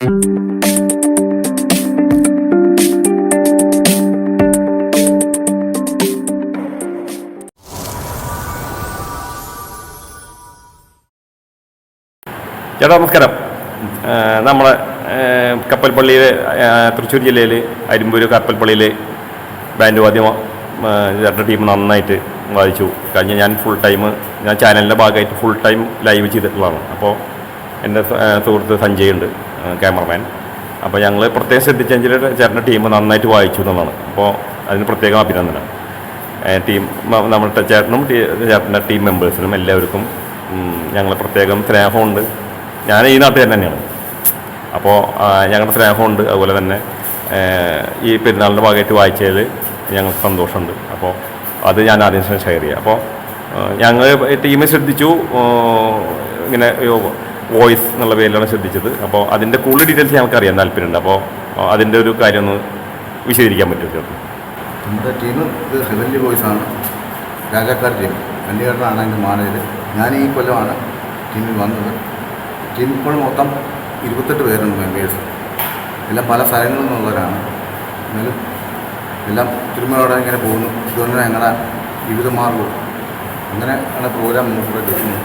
ചേട്ടാ നമസ്കാരം. നമ്മളെ കപ്പൽപ്പള്ളിയിൽ തൃശ്ശൂർ ജില്ലയിൽ അരിമ്പൂർ കപ്പൽപ്പള്ളിയിൽ ബാൻഡ് വാദ്യം ചേട്ടൻ്റെ ടീം നന്നായിട്ട് വാദിച്ചു. കഴിഞ്ഞ ഞാൻ ഞാൻ ചാനലിൻ്റെ ഭാഗമായിട്ട് ഫുൾ ടൈം ലൈവ് ചെയ്തിട്ടുള്ളതാണ്. അപ്പോൾ എൻ്റെ സുഹൃത്ത് സഞ്ജയ് ഉണ്ട്, ക്യാമറമാൻ. അപ്പോൾ ഞങ്ങൾ പ്രത്യേകം ശ്രദ്ധിച്ചെങ്കിൽ ചേട്ടൻ്റെ ടീം നന്നായിട്ട് വായിച്ചു എന്നുള്ളതാണ്. അപ്പോൾ അതിന് പ്രത്യേകം അഭിനന്ദനം. നമ്മുടെ ചേട്ടൻ്റെ ടീം മെമ്പേഴ്സിനും എല്ലാവർക്കും ഞങ്ങൾ പ്രത്യേകം സ്നേഹമുണ്ട്. ഞാൻ ഈ നാട്ടുകാരൻ തന്നെയാണ്. അപ്പോൾ ഞങ്ങളുടെ സ്നേഹമുണ്ട്. അതുപോലെ തന്നെ ഈ പെരുന്നാളിൻ്റെ ഭാഗമായിട്ട് വായിച്ചതിൽ ഞങ്ങൾക്ക് സന്തോഷമുണ്ട്. അപ്പോൾ അത് ഞാൻ ആദ്യം ഷെയർ ചെയ്യാം. അപ്പോൾ ഞങ്ങൾ ടീമിൽ ശ്രദ്ധിച്ചു, ഇങ്ങനെ വോയിസ് എന്നുള്ള പേരിലാണ് ശ്രദ്ധിച്ചത്. അപ്പോൾ അതിൻ്റെ കൂടുതൽ ഡീറ്റെയിൽസ് ഞങ്ങൾക്ക് അറിയാൻ താല്പര്യമുണ്ട്. അപ്പോൾ അതിൻ്റെ ഒരു കാര്യം ഒന്ന് വിശദീകരിക്കാൻ പറ്റുമോ ചേട്ടൻ? നമ്മുടെ ടീം ഇത് ഹെവൻലി വോയിസാണ്, രാജാക്കാർ ടീം. വണ്ടിയേട്ടനാണ് അതിൻ്റെ മാനേജർ. ഞാൻ ഈ കൊല്ലമാണ് ടീമിൽ വന്നത്. ടീം ഇപ്പോൾ മൊത്തം 28 പേരുണ്ട് മെമ്പേഴ്സ്. എല്ലാം പല സ്ഥലങ്ങളിൽ നിന്നുള്ളവരാണ്. എന്നാലും എല്ലാം തിരുമലോടെ ഇങ്ങനെ പോകുന്നു. ഇതുകൊണ്ട് ഞങ്ങളുടെ ജീവിത മാർഗവും അങ്ങനെയാണ് പ്രോഗ്രാം മുന്നോട്ട് എടുക്കുന്നത്.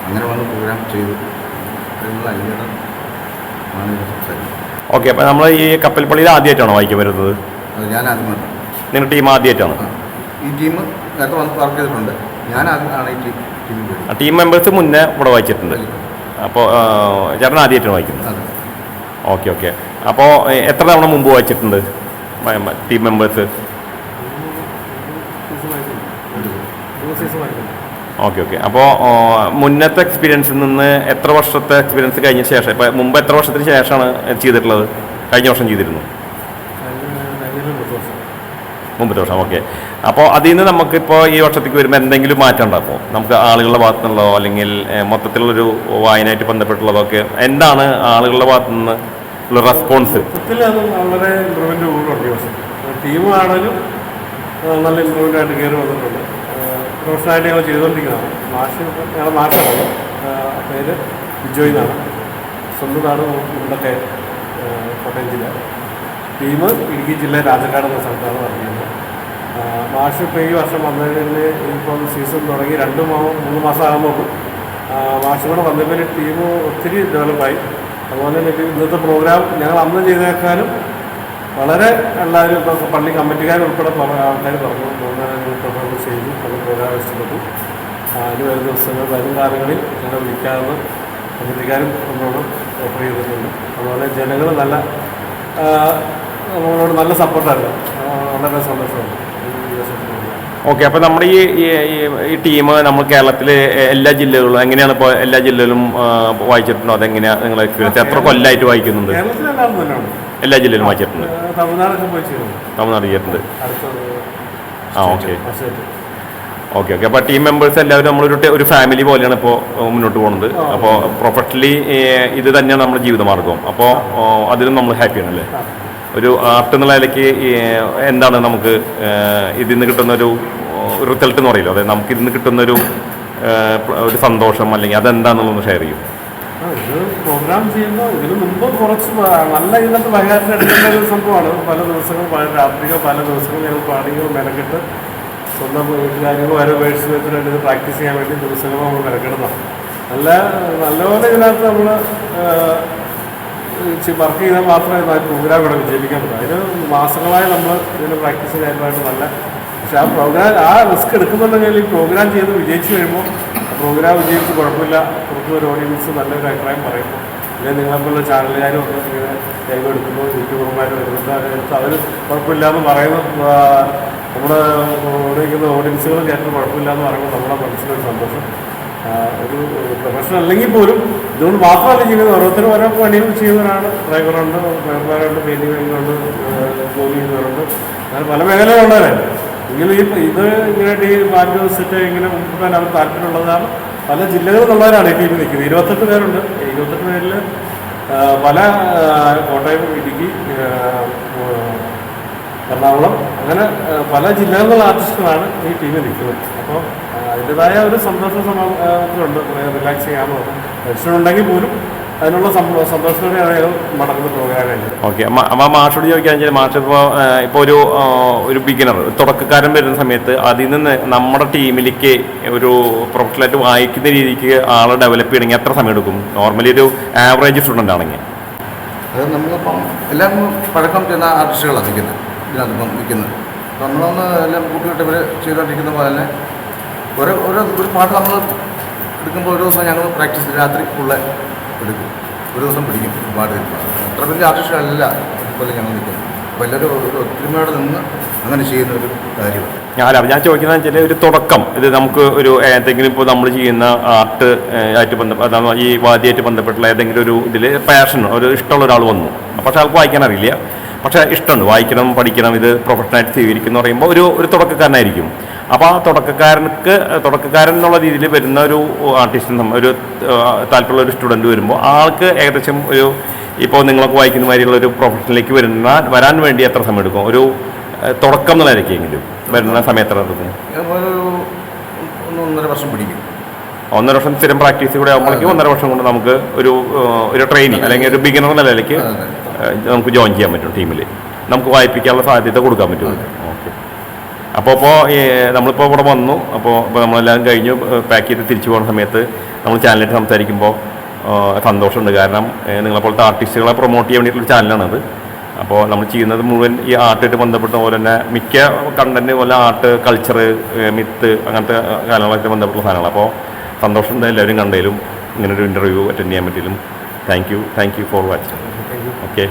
അങ്ങനെ വന്ന് പ്രോഗ്രാം ചെയ്തു അതിൻ്റെ മാനേജർ സംസാരിക്കും. ഓക്കെ. അപ്പോൾ നമ്മൾ ഈ കപ്പൽപ്പള്ളിയിൽ ആദ്യമായിട്ടാണോ വായിക്കാൻ വരുന്നത്? അത് ഞാൻ ആദ്യമായിട്ടാണ്. നിങ്ങളുടെ ടീം ആദ്യമായിട്ടാണ്? ഈ ടീം നേരത്തെ വന്ന് വർക്ക് ചെയ്തിട്ടുണ്ട്. ഞാൻ ആദ്യമാണ് ഈ ടീമിൽ. ടീം മെമ്പേഴ്സ് മുന്നേ ഇവിടെ വായിച്ചിട്ടുണ്ട്. അപ്പോൾ ചേട്ടൻ ആദ്യമായിട്ടാണ് വായിക്കുന്നത്? Okay okay. അപ്പോൾ എത്ര തവണ മുമ്പ് വായിച്ചിട്ടുണ്ട് ടീം മെമ്പേഴ്സ്? Okay okay. അപ്പോൾ മുന്നത്തെ എക്സ്പീരിയൻസിൽ നിന്ന് എത്ര വർഷത്തെ എക്സ്പീരിയൻസ് കഴിഞ്ഞ ശേഷം, ഇപ്പോൾ മുമ്പ് എത്ര വർഷത്തിന് ശേഷമാണ് ചെയ്തിട്ടുള്ളത്? കഴിഞ്ഞ വർഷം ചെയ്തിരുന്നു? മുമ്പത്തെ വർഷം. ഓക്കെ. അപ്പോൾ അതിൽ നിന്ന് നമുക്കിപ്പോൾ ഈ വർഷത്തേക്ക് വരുമ്പോൾ എന്തെങ്കിലും മാറ്റം ഉണ്ടാകുമോ? നമുക്ക് ആളുകളുടെ ഭാഗത്തു നിന്നുള്ളതോ അല്ലെങ്കിൽ മൊത്തത്തിലുള്ളൊരു വായനയായിട്ട് ബന്ധപ്പെട്ടുള്ളതൊക്കെ എന്താണ് ആളുകളുടെ ഭാഗത്തു നിന്ന് ഉള്ള റെസ്പോൺസ്? വളരെ ഇമ്പ്രൂവ്മെൻറ്റ് കൂടുതലുണ്ട്. ടീമാണെങ്കിലും നല്ല ഇമ്പ്രൂവ്മെൻ്റ് ആയിട്ട് കയറി വന്നിട്ടുണ്ട്. പ്രൊഫഷണലായിട്ട് ഞങ്ങൾ ചെയ്തുകൊണ്ടിരിക്കുന്നതാണ്. ഞങ്ങളുടെ മാഷാണ്, പേര് വിജോയ് എന്നാണ്. സ്വന്തം നാട് ഇവിടുത്തെ കോട്ടയം ജില്ല. ടീം ഇടുക്കി ജില്ല രാജക്കാട് എന്ന സ്ഥലത്താണ് പറഞ്ഞത്. മാഷ് ഇപ്പോൾ ഈ വർഷം വന്നതിന് ഇപ്പം സീസൺ തുടങ്ങി 2-3 മാസം ആകുമ്പോൾ മാഷ് കൂടെ വന്നപ്പോൾ ടീം ഒത്തിരി ഡെവലപ്പായി. അതുപോലെ തന്നെ ഇന്നത്തെ പ്രോഗ്രാം ഞങ്ങൾ അന്ന് ചെയ്തേക്കാളും വളരെ എല്ലാവരും ഇപ്പോൾ പള്ളി കമ്മിറ്റിക്കാരുൾപ്പെടെ ആൾക്കാർ പറഞ്ഞു പ്രോഗ്രാം ചെയ്തു. അത് പ്രോഗ്രാം ഇഷ്ടപ്പെട്ടു. അതിന് വരുന്ന ദിവസങ്ങൾ വരും കാലങ്ങളിൽ ഞങ്ങൾ വിളിക്കാമെന്ന് കമ്മിറ്റിക്കാരും നമ്മളോട് ഓഫർ ചെയ്തിട്ടുണ്ട്. അതുപോലെ ജനങ്ങൾ നമ്മളോട് നല്ല സപ്പോർട്ടായിരുന്നു. വളരെ സന്തോഷമുണ്ട്. ഓക്കെ. അപ്പോൾ നമ്മുടെ ഈ ടീം നമ്മൾ കേരളത്തിൽ എല്ലാ ജില്ലകളിലും എങ്ങനെയാണ് ഇപ്പോൾ എല്ലാ ജില്ലയിലും വായിച്ചിട്ടുണ്ടോ? അതെങ്ങനെയാണ് നിങ്ങൾ എത്ര കൊല്ലമായിട്ട് വായിക്കുന്നുണ്ട്? എല്ലാ ജില്ലയിലും വായിച്ചിട്ടുണ്ട്. തമിഴ്നാട് ചെയ്തിട്ടുണ്ട്. Okay okay okay. അപ്പോൾ ടീം മെമ്പേഴ്സ് എല്ലാവരും നമ്മളൊരു ഫാമിലി പോലെയാണ് ഇപ്പോൾ മുന്നോട്ട് പോകുന്നത്. അപ്പോൾ പ്രൊഫഷണലി ഇത് തന്നെയാണ് നമ്മുടെ ജീവിതമാർഗം. അപ്പോൾ അതിലും നമ്മൾ ഹാപ്പിയാണ് അല്ലേ? ഒരു ആർട്ട് എന്നുള്ള നിലയ്ക്ക് എന്താണ് നമുക്ക് ഇതിൽ നിന്ന് കിട്ടുന്നൊരു റിസൾട്ട് എന്ന് പറയില്ല, അതായത് നമുക്ക് ഇതിൽ നിന്ന് കിട്ടുന്നൊരു സന്തോഷം അല്ലെങ്കിൽ അതെന്താണെന്നുള്ളൊന്ന് ഷെയർ ചെയ്യും. ഇത് പ്രോഗ്രാം ചെയ്യുമ്പോൾ ഇതിന് മുമ്പ് കുറച്ച് നല്ല ഇതിനകത്ത് ഭയങ്കര എടുക്കേണ്ട ഒരു സംഭവമാണ്. പല ദിവസങ്ങൾ രാത്രികൾ പല ദിവസങ്ങൾ ഞങ്ങൾ പാടുകയോ മെനക്കെട്ട് സ്വന്തം വീട്ടുകാരികളോ ഓരോ വേഴ്സ് വെച്ചിട്ട് ഇത് പ്രാക്ടീസ് ചെയ്യാൻ വേണ്ടി ദിവസങ്ങൾ നമ്മൾ മെനക്കെടുന്നതാണ്. നല്ലപോലെ ഇതിനകത്ത് നമ്മൾ വർക്ക് ചെയ്താൽ മാത്രമേ പ്രോഗ്രാം ഇവിടെ വിജയിപ്പിക്കാൻ പറ്റും. അതിന് മാസങ്ങളായി നമ്മൾ ഇതിന് പ്രാക്ടീസ് ചെയ്യാനായിട്ട് പക്ഷേ ആ റിസ്ക് എടുക്കുന്നുണ്ടെങ്കിൽ ഈ പ്രോഗ്രാം ചെയ്ത് വിജയിച്ചു കഴിയുമ്പോൾ പ്രോഗ്രാം വിജയിച്ച് കുഴപ്പമില്ല, പുറത്തൊരു ഓഡിയൻസ് നല്ലൊരു അഭിപ്രായം പറയുമ്പോൾ അല്ലെങ്കിൽ നിങ്ങളെപ്പോലുള്ള ചാനലുകാരും ഒക്കെ ഇങ്ങനെ ലൈവ് എടുക്കുമ്പോൾ യൂട്യൂബർമാരും വരുന്നത് അവർ കുഴപ്പമില്ലയെന്ന് പറയുന്നു. നമ്മുടെ ഓടിക്കുന്ന ഓഡിയൻസുകൾ കേട്ട് കുഴപ്പമില്ല എന്ന് പറയുമ്പോൾ നമ്മുടെ മനസ്സിലൊരു സന്തോഷം. ഒരു പ്രൊഫഷണൽ അല്ലെങ്കിൽ പോലും ഇതുകൊണ്ട് മാത്രമല്ല ചെയ്യുന്നത്, ഓരോരുത്തരും ഓരോ പണികൾ ചെയ്യുന്നവരാണ്. ഡ്രൈവറുണ്ട്, ഡ്രൈവർമാരുണ്ട്, പെയിൻറ്റിങ്ങുണ്ട്, ജോലി ചെയ്യുന്നവരുണ്ട്, അങ്ങനെ പല മേഖലകളുള്ളവരാണ്. എങ്കിലും ഇത് ഇങ്ങനെ ബാൻഡ് സെറ്റ് ഇങ്ങനെ മുൻകൂട്ടാൻ അവർ താല്പര്യമുള്ളതാണ്. പല ജില്ലകളിലുള്ളവരാണ് ഈ ടീമിൽ നിൽക്കുന്നത്. 28 പേരുണ്ട്. 28 പേരിൽ പല കോട്ടയം, ഇടുക്കി, എറണാകുളം അങ്ങനെ പല ജില്ലകളിലുള്ള ആർട്ടിസ്റ്റുകളാണ് ഈ ടീമിൽ നിൽക്കുന്നത്. അപ്പോൾ അതിൻ്റെതായ ഒരു സന്തോഷ സമാധാനത്തിലുണ്ട്. റിലാക്സ് ചെയ്യാമോ ടെൻഷൻ ഉണ്ടെങ്കിൽ പോലും അതിനുള്ള സന്തോഷത്തോടെയാണ് ഞങ്ങൾ മടങ്ങുന്ന പ്രോഗ്രാം കഴിഞ്ഞത്. ഓക്കെ. അപ്പോൾ മാഷോട് ചോദിക്കാന്ന് വെച്ചാൽ മാഷ് ഇപ്പോൾ ഒരു ബിഗിനർ തുടക്കക്കാരൻ വരുന്ന സമയത്ത് അതിൽ നിന്ന് നമ്മുടെ ടീമിലേക്ക് ഒരു പ്രൊഫഷണലായിട്ട് വായിക്കുന്ന രീതിക്ക് ആളെ ഡെവലപ്പ് ചെയ്യണമെങ്കിൽ എത്ര സമയം എടുക്കും? നോർമലി ഒരു ആവറേജ് സ്റ്റുഡൻ്റ് ആണെങ്കിൽ അത് നമ്മളിപ്പം എല്ലാം പഴക്കം ചെന്ന ആർട്ടിസ്റ്റുകളാണ് നിൽക്കുന്നത്, ഇതിനകത്തിപ്പം നിൽക്കുന്നത്. അപ്പം നമ്മളൊന്ന് എല്ലാം കൂട്ടുകെട്ടവർ ചെയ്തുകൊണ്ടിരിക്കുന്ന പോലെ തന്നെ ഒരു പാട്ട് നമ്മൾ എടുക്കുമ്പോൾ ഒരു ദിവസം ഞങ്ങൾ പ്രാക്ടീസ് രാത്രി ഫുള്ള് എടുക്കും, ഒരു ദിവസം പിടിക്കും പാട്ട് എടുക്കുക. അത്ര വലിയ ആർട്ടിസ്റ്റുകളല്ല ഇതുപോലെ ഞങ്ങൾ നിൽക്കുന്നത്. അപ്പോൾ എല്ലാവരും ഒരു ഒത്തൊരുമയോടെ നിന്ന് അങ്ങനെ ചെയ്യുന്ന ഒരു കാര്യമാണ്. ഞാൻ ചോദിക്കുന്നത് വെച്ചാൽ ഒരു തുടക്കം ഇത് നമുക്ക് ഒരു ഏതെങ്കിലും ഇപ്പോൾ നമ്മൾ ചെയ്യുന്ന ആർട്ട് ആയിട്ട് ബന്ധപ്പെട്ട ഈ വാദ്യമായിട്ട് ബന്ധപ്പെട്ടുള്ള ഏതെങ്കിലും ഒരു ഇതിൽ പാഷൻ ഒരു ഇഷ്ടമുള്ള ഒരാൾ വന്നു, പക്ഷേ ആൾക്ക് വായിക്കാൻ അറിയില്ല, പക്ഷേ ഇഷ്ടമുണ്ട്, വായിക്കണം പഠിക്കണം, ഇത് പ്രൊഫഷണലായിട്ട് സ്വീകരിക്കുന്നു പറയുമ്പോൾ ഒരു തുടക്കക്കാരനായിരിക്കും. അപ്പോൾ ആ തുടക്കക്കാരൻ എന്നുള്ള രീതിയിൽ വരുന്ന ഒരു ആർട്ടിസ്റ്റിന് ഒരു താല്പര്യമുള്ള ഒരു സ്റ്റുഡൻറ്റ് വരുമ്പോൾ ആൾക്ക് ഏകദേശം ഒരു ഇപ്പോൾ നിങ്ങളൊക്കെ വായിക്കുന്ന മാതിരിയുള്ള ഒരു പ്രൊഫഷനിലേക്ക് വരാൻ വേണ്ടി എത്ര സമയം എടുക്കും? ഒരു തുടക്കം എന്നുള്ളതായിരിക്കെങ്കിലും വരുന്ന സമയത്ത് എത്ര എടുക്കും? ഒരു 1.5 വർഷം പിടിക്കും. 1.5 വർഷം സ്ഥിരം പ്രാക്ടീസ് കൂടെ ആകുമ്പോഴേക്കും 1.5 വർഷം കൊണ്ട് നമുക്ക് ഒരു ട്രെയിനിങ് അല്ലെങ്കിൽ ഒരു ബിഗിനർ എന്ന നിലയിലേക്ക് നമുക്ക് ജോയിൻ ചെയ്യാൻ പറ്റും. ടീമിൽ നമുക്ക് വായിപ്പിക്കാനുള്ള സാധ്യത കൊടുക്കാൻ പറ്റും. ഓക്കെ. അപ്പോൾ നമ്മളിപ്പോൾ ഇവിടെ വന്നു, അപ്പോൾ നമ്മളെല്ലാം കഴിഞ്ഞു പാക്ക് ചെയ്ത് തിരിച്ചു പോകുന്ന സമയത്ത് നമ്മൾ ചാനലായിട്ട് സംസാരിക്കുമ്പോൾ സന്തോഷമുണ്ട്. കാരണം നിങ്ങളെപ്പോലത്തെ ആർട്ടിസ്റ്റുകളെ പ്രൊമോട്ട് ചെയ്യാൻ വേണ്ടിയിട്ടുള്ള ചാനലാണത്. അപ്പോൾ നമ്മൾ ചെയ്യുന്നത് മുഴുവൻ ഈ ആർട്ടായിട്ട് ബന്ധപ്പെട്ട പോലെ തന്നെ മിക്ക കണ്ടന്റ് പോലെ ആർട്ട്, കൾച്ചർ, മിത്ത് അങ്ങനത്തെ കാര്യങ്ങളൊക്കെ ബന്ധപ്പെട്ട സാധനങ്ങൾ. അപ്പോൾ സന്തോഷമുണ്ട് എല്ലാവരും കണ്ടതിലും ഇങ്ങനൊരു ഇൻ്റർവ്യൂ അറ്റൻഡ് ചെയ്യാൻ പറ്റിയാലും. Thank you for watching. Okay.